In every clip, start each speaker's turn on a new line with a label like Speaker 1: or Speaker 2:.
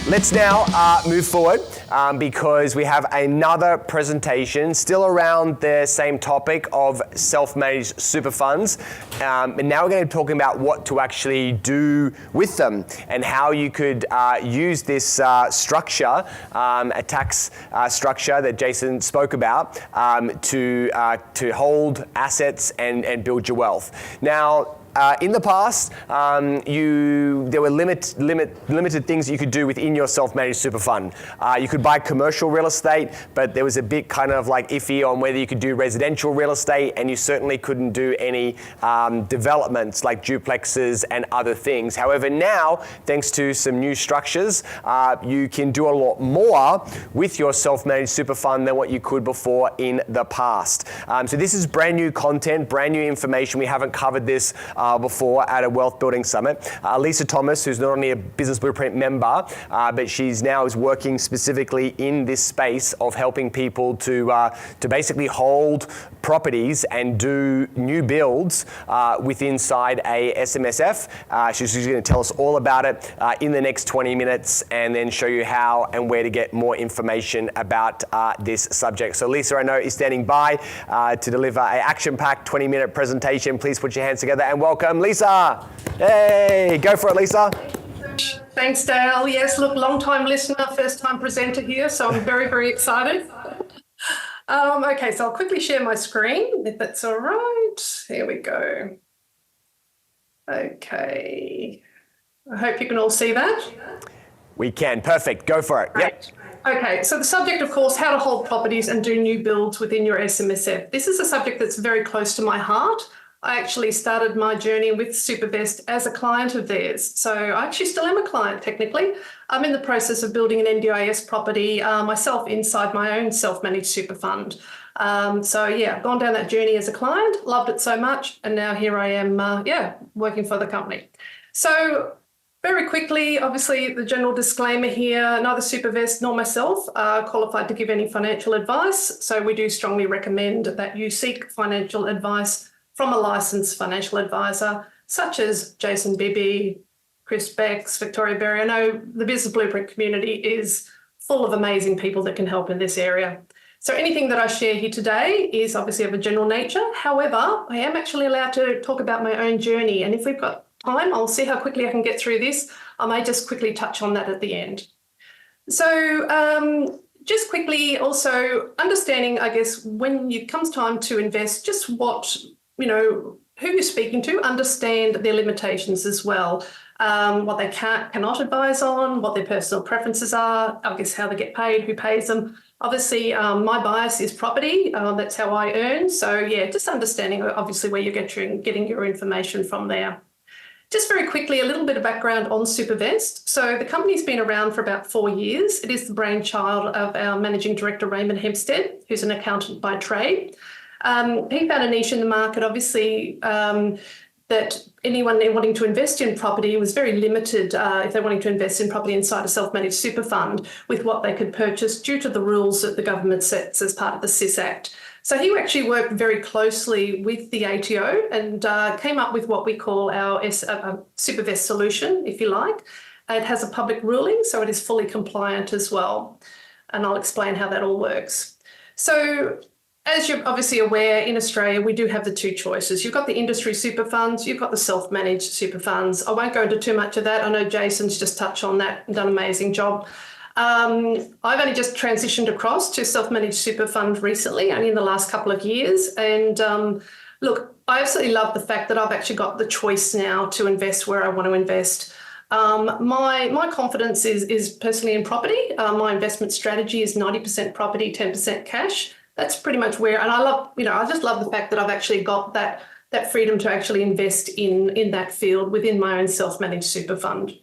Speaker 1: Let's now move forward because we have another presentation still around the same topic of self-managed super funds. And now we're going to be talking about what to actually do with them and how you could use this structure, a tax structure that Jason spoke about, to hold assets and build your wealth. Now, in the past, there were limited things that you could do within your self-managed super fund. You could buy commercial real estate, but there was a bit kind of like iffy on whether you could do residential real estate, and you certainly couldn't do any developments like duplexes and other things. However, now, thanks to some new structures, you can do a lot more with your self-managed super fund than what you could before in the past. So this is brand new content, brand new information. We haven't covered this before at a Wealth Building Summit. Lisa Thomas, who's not only a Business Blueprint member, but she's now is working specifically in this space of helping people to basically hold properties and do new builds inside a SMSF. She's going to tell us all about it in the next 20 minutes and then show you how and where to get more information about this subject. So Lisa, I know, is standing by to deliver an action-packed 20-minute presentation. Please put your hands together and welcome Lisa. Hey, go for it, Lisa.
Speaker 2: Thanks, Dale. Yes, look, long-time listener, first-time presenter here, so I'm very, very excited. Okay, so I'll quickly share my screen, if that's all right. Here we go. Okay. I hope you can all see that.
Speaker 1: We can. Perfect. Go for it.
Speaker 2: Great. Yep. Okay, so the subject, of course, how to hold properties and do new builds within your SMSF. This is a subject that's very close to my heart. I actually started my journey with Supavest as a client of theirs. So I actually still am a client, technically. I'm in the process of building an NDIS property myself inside my own self-managed super fund. So yeah, I've gone down that journey as a client, loved it so much, and now here I am, working for the company. So very quickly, obviously, the general disclaimer here, neither Supavest nor myself are qualified to give any financial advice. So we do strongly recommend that you seek financial advice from a licensed financial advisor, such as Jason Bibby, Chris Becks, Victoria Berry. I know the Business Blueprint community is full of amazing people that can help in this area. So anything that I share here today is obviously of a general nature. However, I am actually allowed to talk about my own journey. And if we've got time, I'll see how quickly I can get through this. I may just quickly touch on that at the end. So just quickly also understanding, I guess, when it comes time to invest, just what, who you're speaking to, understand their limitations as well, what they cannot advise on, what their personal preferences are, I guess how they get paid, who pays them. Obviously, my bias is property. That's how I earn. So yeah, just understanding obviously where you're getting your information from there. Just very quickly, a little bit of background on Supavest. So the company's been around for about 4 years. It is the brainchild of our managing director, Raymond Hempstead, who's an accountant by trade. He found a niche in the market, obviously, that anyone wanting to invest in property was very limited if they're wanting to invest in property inside a self-managed super fund with what they could purchase due to the rules that the government sets as part of the SIS Act. So he actually worked very closely with the ATO and came up with what we call our Supavest solution, if you like. It has a public ruling, so it is fully compliant as well. And I'll explain how that all works. So as you're obviously aware, in Australia, we do have the two choices. You've got the industry super funds, you've got the self-managed super funds. I won't go into too much of that. I know Jason's just touched on that and done an amazing job. I've only just transitioned across to self-managed super fund recently, only in the last couple of years. And look, I absolutely love the fact that I've actually got the choice now to invest where I want to invest. My confidence is personally in property. My investment strategy is 90% property, 10% cash. That's pretty much where, and I love, I just love the fact that I've actually got that freedom to actually invest in that field within my own self-managed super fund.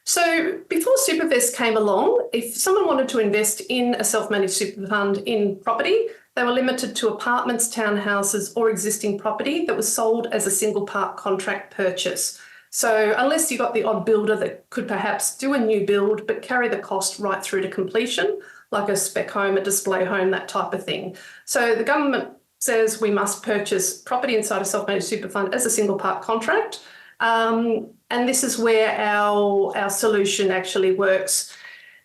Speaker 2: So before Supavest came along, if someone wanted to invest in a self-managed super fund in property, they were limited to apartments, townhouses, or existing property that was sold as a single part contract purchase. So unless you got the odd builder that could perhaps do a new build but carry the cost right through to completion, like a spec home, a display home, that type of thing. So the government says we must purchase property inside a self-managed super fund as a single part contract. And this is where our solution actually works.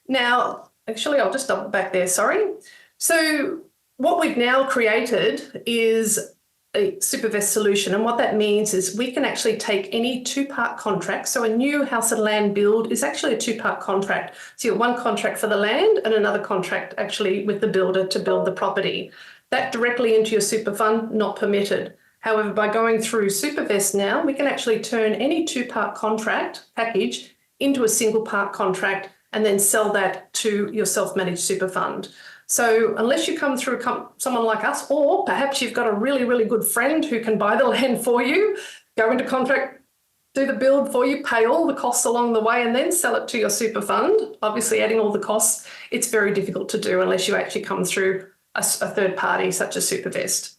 Speaker 2: Now, actually, I'll just double back there, sorry. So what we've now created is a Supavest solution. And what that means is we can actually take any two-part contract. So a new house and land build is actually a two-part contract. So you have one contract for the land and another contract actually with the builder to build the property. That directly into your super fund, not permitted. However, by going through Supavest now, we can actually turn any two-part contract package into a single part contract and then sell that to your self-managed super fund. So unless you come through someone like us, or perhaps you've got a really, really good friend who can buy the land for you, go into contract, do the build for you, pay all the costs along the way, and then sell it to your super fund, obviously adding all the costs, it's very difficult to do unless you actually come through a third party such as Supavest.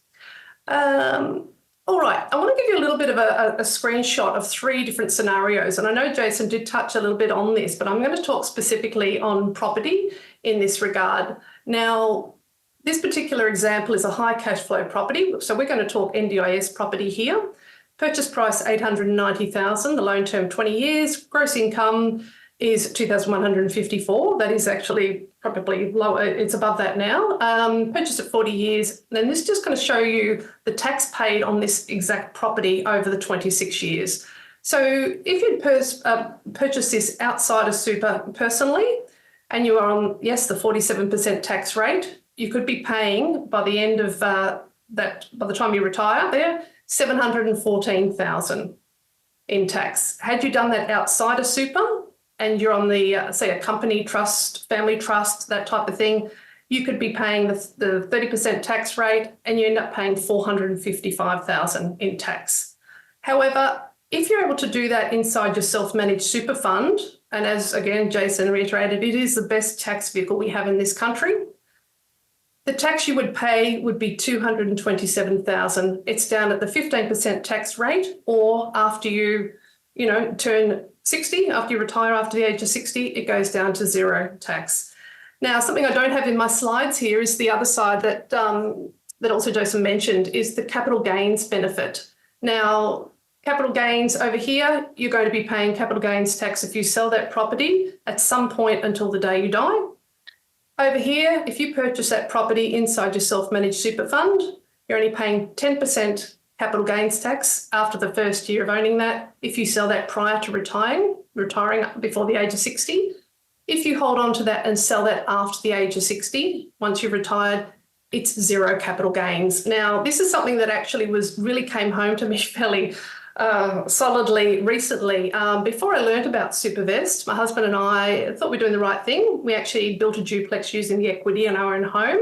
Speaker 2: All right, I want to give you a little bit of a screenshot of 3 different scenarios. And I know Jason did touch a little bit on this, but I'm going to talk specifically on property in this regard. Now, this particular example is a high cash flow property. So we're going to talk NDIS property here. Purchase price $890,000, the loan term 20 years, gross income is $2,154. That is actually probably lower. It's above that now. Purchased at 40 years. Then this is just going to show you the tax paid on this exact property over the 26 years. So if you purchase this outside of super personally, and you are on, yes, the 47% tax rate, you could be paying by the end of that, by the time you retire there, $714,000 in tax. Had you done that outside of super, and you're on the, say, a company trust, family trust, that type of thing, you could be paying the 30% tax rate and you end up paying $455,000 in tax. However, if you're able to do that inside your self-managed super fund, and as again, Jason reiterated, it is the best tax vehicle we have in this country, the tax you would pay would be $227,000. It's down at the 15% tax rate, or after you turn 60, after you retire after the age of 60, it goes down to 0 tax. Now, something I don't have in my slides here is the other side that also Jason mentioned is the capital gains benefit. Now, capital gains over here, you're going to be paying capital gains tax if you sell that property at some point until the day you die. Over here, if you purchase that property inside your self-managed super fund, you're only paying 10% capital gains tax after the first year of owning that if you sell that prior to retiring before the age of 60. If you hold on to that and sell that after the age of 60, once you've retired, it's 0 capital gains. Now, this is something that actually really came home to me fairly solidly recently. Before I learned about Supavest, my husband and I thought we were doing the right thing. We actually built a duplex using the equity in our own home.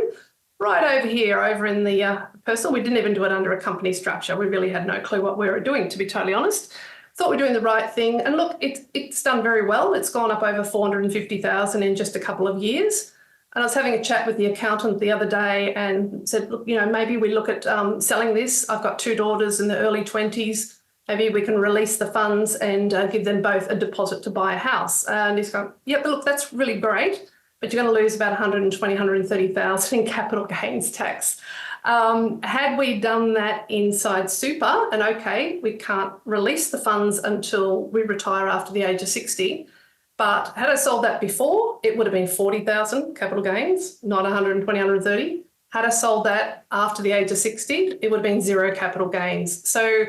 Speaker 2: Right over here, over in the personal, we didn't even do it under a company structure. We really had no clue what we were doing, to be totally honest. Thought we were doing the right thing. And look, it's done very well. It's gone up over $450,000 in just a couple of years. And I was having a chat with the accountant the other day and said, look, maybe we look at selling this. I've got 2 daughters in the early 20s. Maybe we can release the funds and give them both a deposit to buy a house. And he's going, yep, look, that's really great, but you're going to lose about $120,000, $130,000 in capital gains tax. Had we done that inside super, and okay, we can't release the funds until we retire after the age of 60, but had I sold that before, it would have been 40,000 capital gains, not 120, 130. Had I sold that after the age of 60, it would have been 0 capital gains. So,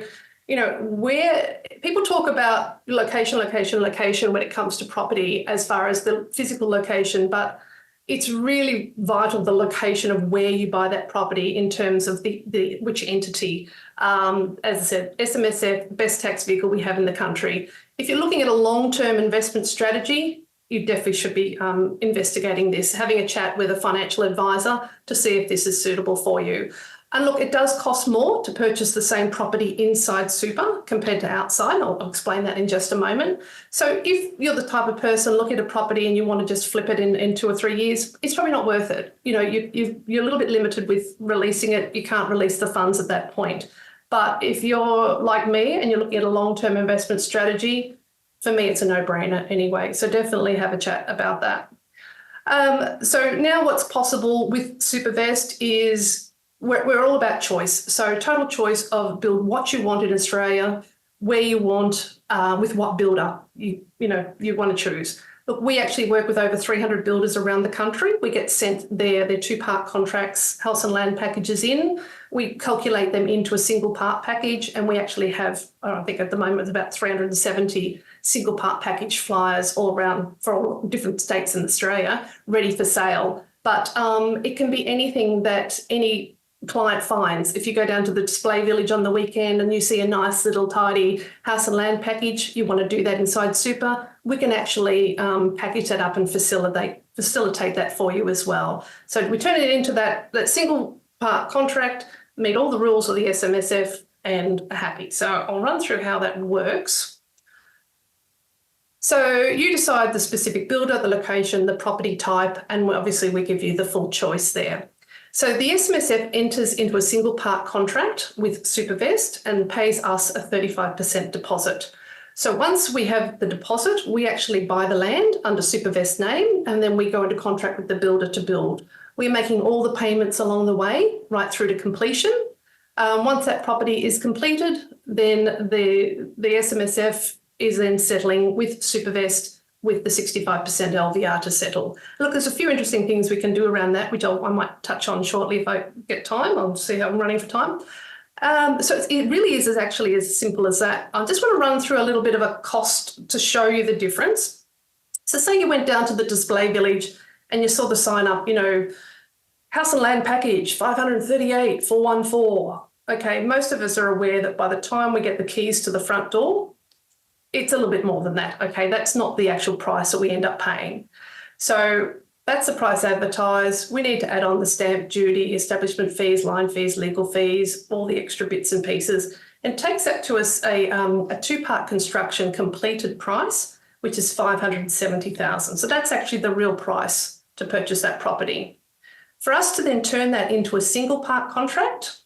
Speaker 2: where people talk about location when it comes to property as far as the physical location, but it's really vital, the location of where you buy that property in terms of the which entity. As I said, SMSF, best tax vehicle we have in the country. If you're looking at a long-term investment strategy, you definitely should be investigating this, having a chat with a financial advisor to see if this is suitable for you. And look, it does cost more to purchase the same property inside super compared to outside. I'll explain that in just a moment. So if you're the type of person looking at a property and you want to just flip it in 2 or 3 years, it's probably not worth it. You're a little bit limited with releasing it. You can't release the funds at that point. But if you're like me and you're looking at a long-term investment strategy, for me, it's a no-brainer anyway. So definitely have a chat about that. So now what's possible with Supavest is we're all about choice. So total choice of build what you want in Australia, where you want, with what builder you want to choose. Look, we actually work with over 300 builders around the country. We get sent their 2-part contracts, house and land packages in. We calculate them into a single part package, and we actually have, I think at the moment, it's about 370 single part package flyers all around for all different states in Australia, ready for sale. But it can be anything that any client finds. If you go down to the display village on the weekend and you see a nice little tidy house and land package, you want to do that inside Super, we can actually package that up and facilitate that for you as well. So we turn it into that single part contract, meet all the rules of the SMSF, and are happy. So I'll run through how that works. So you decide the specific builder, the location, the property type, and obviously we give you the full choice there. So the SMSF enters into a single part contract with Supavest and pays us a 35% deposit. So once we have the deposit, we actually buy the land under Supavest's name, and then we go into contract with the builder to build. We're making all the payments along the way, right through to completion. Once that property is completed, then the SMSF is then settling with Supavest with the 65% LVR to settle. Look, there's a few interesting things we can do around that, which I might touch on shortly if I get time. I'll see how I'm running for time. So it really is actually as simple as that. I just want to run through a little bit of a cost to show you the difference. So say you went down to the display village and you saw the sign up, house and land package, 538, 414. Okay, most of us are aware that by the time we get the keys to the front door, it's a little bit more than that. Okay, that's not the actual price that we end up paying. So that's the price advertised. We need to add on the stamp duty, establishment fees, line fees, legal fees, all the extra bits and pieces, and takes that to us a 2-part construction completed price, which is $570,000. So that's actually the real price to purchase that property. For us to then turn that into a single part contract,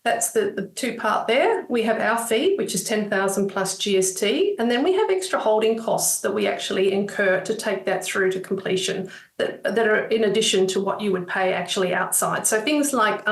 Speaker 2: that's the 2-part there. We have our fee, which is $10,000 plus GST, and then we have extra holding costs that we actually incur to take that through to completion that are in addition to what you would pay actually outside. So things like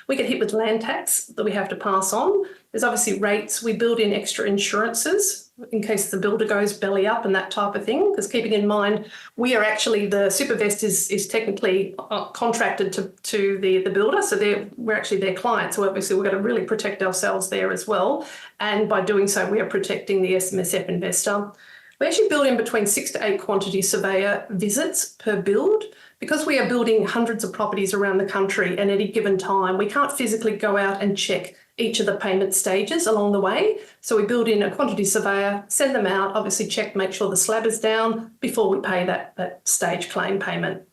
Speaker 2: we get hit with land tax that we have to pass on. There's obviously rates. We build in extra insurances in case the builder goes belly up and that type of thing, because keeping in mind, we are actually, the Supavest is technically contracted to the builder, so we're actually their clients, so obviously we've got to really protect ourselves there as well, and by doing so we are protecting the SMSF investor. We actually build in between 6 to 8 quantity surveyor visits per build. Because we are building hundreds of properties around the country, and at any given time, we can't physically go out and check each of the payment stages along the way. So we build in a quantity surveyor, send them out, obviously check, make sure the slab is down before we pay that stage claim payment.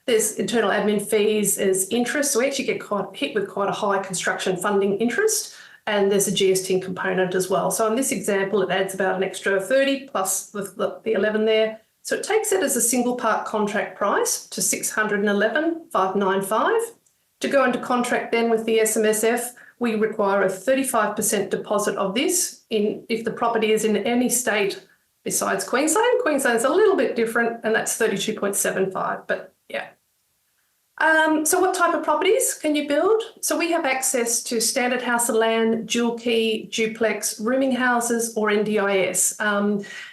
Speaker 2: There's internal admin fees, there's interest. So we actually get hit with quite a high construction funding interest, and there's a GST component as well. So in this example, it adds about an extra 30 plus the 11 there. So it takes it as a single part contract price to $611,595. To go into contract then with the SMSF, we require a 35% deposit of this if the property is in any state besides Queensland. Queensland's a little bit different, and that's 32.75, but yeah. So what type of properties can you build? So we have access to standard house and land, dual key, duplex, rooming houses, or NDIS.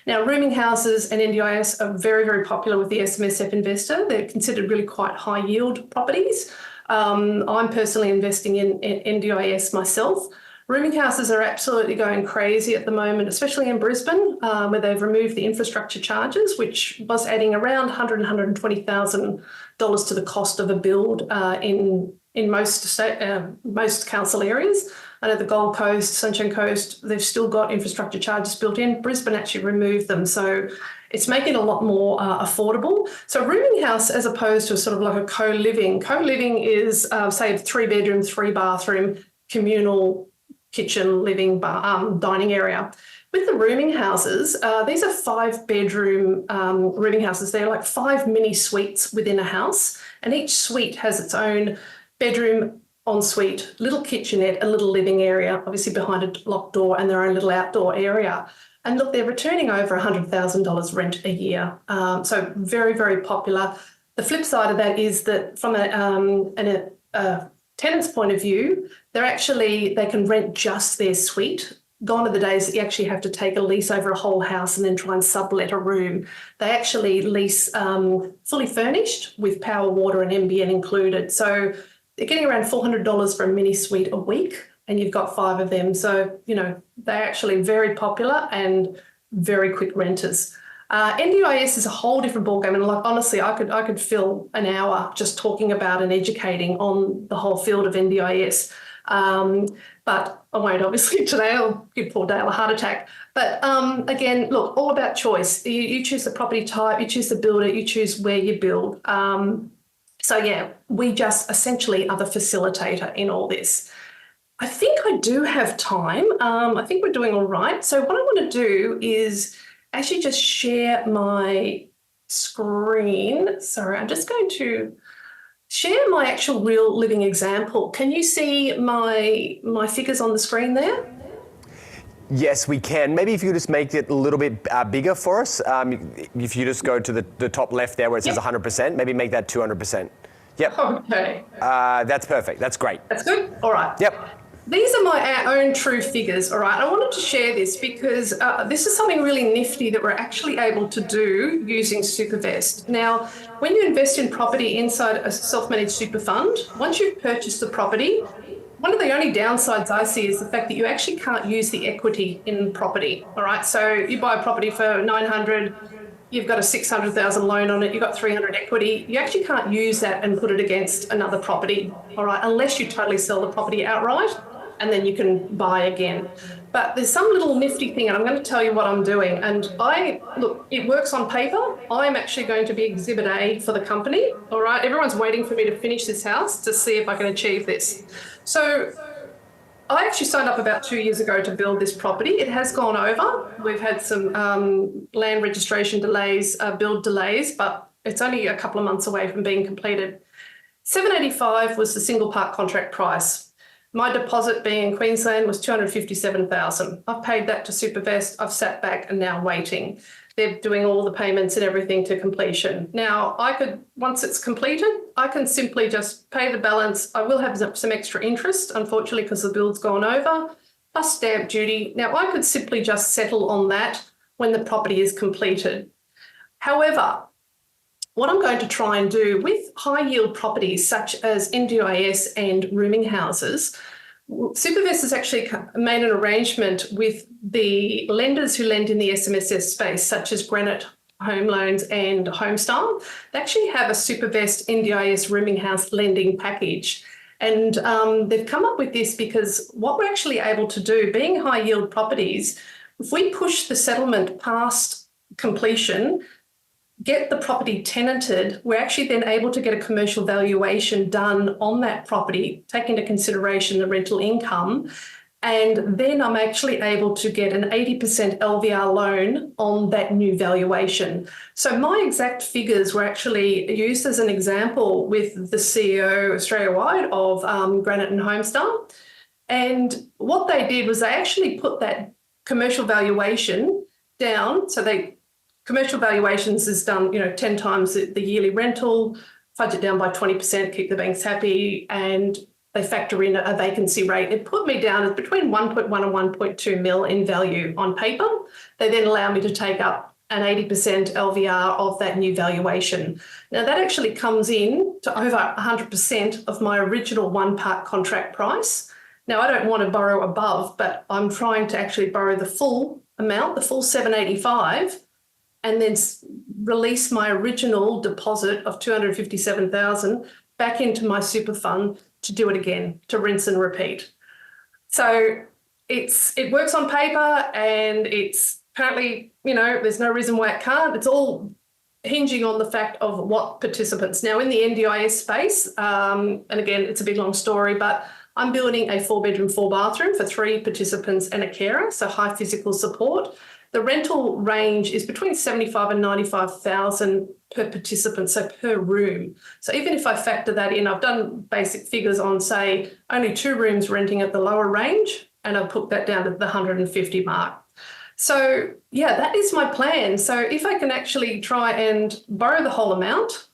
Speaker 2: Now, rooming houses and NDIS are very, very popular with the SMSF investor. They're considered really quite high yield properties. I'm personally investing in NDIS myself. Rooming houses are absolutely going crazy at the moment, especially in Brisbane, where they've removed the infrastructure charges, which was adding around $120,000 to the cost of a build in most council areas. I know the Gold Coast, Sunshine Coast, they've still got infrastructure charges built in. Brisbane actually removed them, so it's making it a lot more affordable. So rooming house, as opposed to sort of like a co-living. Co-living is, say, a 3-bedroom, 3-bathroom communal kitchen, living, dining area. With the rooming houses, these are 5-bedroom rooming houses. They're like 5 mini suites within a house, and each suite has its own bedroom, ensuite, little kitchenette, a little living area, obviously behind a locked door, and their own little outdoor area. And look, they're returning over $100,000 rent a year. So very, very popular. The flip side of that is that from a tenant's point of view, they can rent just their suite gone are the days that you actually have to take a lease over a whole house and then try and sublet a room. They actually lease fully furnished with power, water and NBN included. So they're getting around $400 for a mini suite a week, and you've got 5 of them. So, they're actually very popular and very quick renters. NDIS is a whole different ballgame, and honestly, I could fill an hour just talking about and educating on the whole field of NDIS. But I won't, obviously, today. I'll give poor Dale a heart attack. But again, look, all about choice. You choose the property type, you choose the builder, you choose where you build. So yeah, we just essentially are the facilitator in all this. I think I do have time. I think we're doing all right. So what I want to do is actually just share my screen. Sorry, I'm just going to share my actual real living example. Can you see my figures on the screen there?
Speaker 1: Yes, we can. Maybe if you just make it a little bit bigger for us. If you just go to the top left there where it says 100%, maybe make that 200%. Yep.
Speaker 2: Okay.
Speaker 1: That's perfect. That's great.
Speaker 2: That's good? All right.
Speaker 1: Yep.
Speaker 2: These are our own true figures, all right? I wanted to share this because this is something really nifty that we're actually able to do using Supavest. Now, when you invest in property inside a self-managed super fund, once you've purchased the property, one of the only downsides I see is the fact that you actually can't use the equity in property, all right? So you buy a property for 900, you've got a 600,000 loan on it, you've got 300 equity, you actually can't use that and put it against another property, all right, unless you totally sell the property outright, and then you can buy again. But there's some little nifty thing, and I'm going to tell you what I'm doing. And look, it works on paper. I'm actually going to be Exhibit A for the company, all right? Everyone's waiting for me to finish this house to see if I can achieve this. So I actually signed up about 2 years ago to build this property. It has gone over. We've had some land registration delays, build delays, but it's only a couple of months away from being completed. $785 was the single part contract price. My deposit, being in Queensland, was $257,000. I've paid that to Supavest. I've sat back and now waiting. They're doing all the payments and everything to completion. Now, once it's completed, I can simply just pay the balance. I will have some extra interest, unfortunately, because the build's gone over, plus stamp duty. Now, I could simply just settle on that when the property is completed. However, what I'm going to try and do with high yield properties such as NDIS and rooming houses, Supavest has actually made an arrangement with the lenders who lend in the SMSF space, such as Granite Home Loans and Homestar. They actually have a Supavest NDIS rooming house lending package. And they've come up with this because what we're actually able to do, being high yield properties, if we push the settlement past completion, get the property tenanted, we're actually then able to get a commercial valuation done on that property, take into consideration the rental income, and then I'm actually able to get an 80% LVR loan on that new valuation. So my exact figures were actually used as an example with the CEO Australia-wide of Granite and Homestar. And what they did was they actually put that commercial valuation down. So commercial valuations is done, 10 times the yearly rental, fudge it down by 20%, keep the banks happy, and they factor in a vacancy rate. It put me down as between 1.1 and 1.2 mil in value on paper. They then allow me to take up an 80% LVR of that new valuation. Now that actually comes in to over 100% of my original one-part contract price. Now I don't want to borrow above, but I'm trying to actually borrow the full amount, the full 785, and then release my original deposit of $257,000 back into my super fund to do it again, to rinse and repeat. So it works on paper, and it's apparently, there's no reason why it can't. It's all hinging on the fact of what participants. Now in the NDIS space, and again, it's a big long story, but I'm building a 4-bedroom, 4-bathroom for 3 participants and a carer, so high physical support. The rental range is between 75 and 95,000 per participant, so per room. So even if I factor that in, I've done basic figures on, say, only 2 rooms renting at the lower range, and I've put that down to the 150 mark. So yeah, that is my plan. So if I can actually try and borrow the whole amount,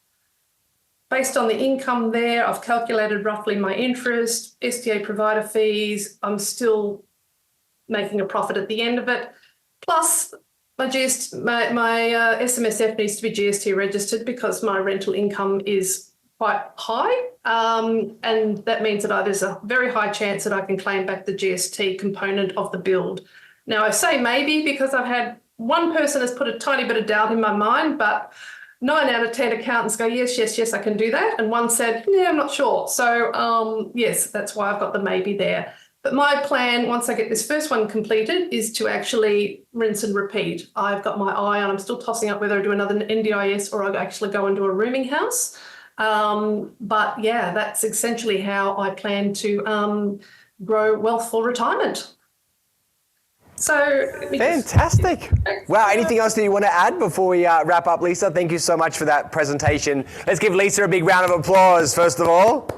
Speaker 2: based on the income there, I've calculated roughly my interest, SDA provider fees, I'm still making a profit at the end of it. Plus, my SMSF needs to be GST registered because my rental income is quite high, and that means that there's a very high chance that I can claim back the GST component of the build. Now, I say maybe because I've had one person has put a tiny bit of doubt in my mind, but 9 out of 10 accountants go, yes, yes, yes, I can do that. And one said, yeah, I'm not sure. So yes, that's why I've got the maybe there. But my plan, once I get this first one completed, is to actually rinse and repeat. I've got my eye on, I'm still tossing up whether I do another NDIS or I actually go into a rooming house. But yeah, that's essentially how I plan to grow wealth for retirement. So
Speaker 1: fantastic. Wow, anything else that you want to add before we wrap up, Lisa? Thank you so much for that presentation. Let's give Lisa a big round of applause, first of all.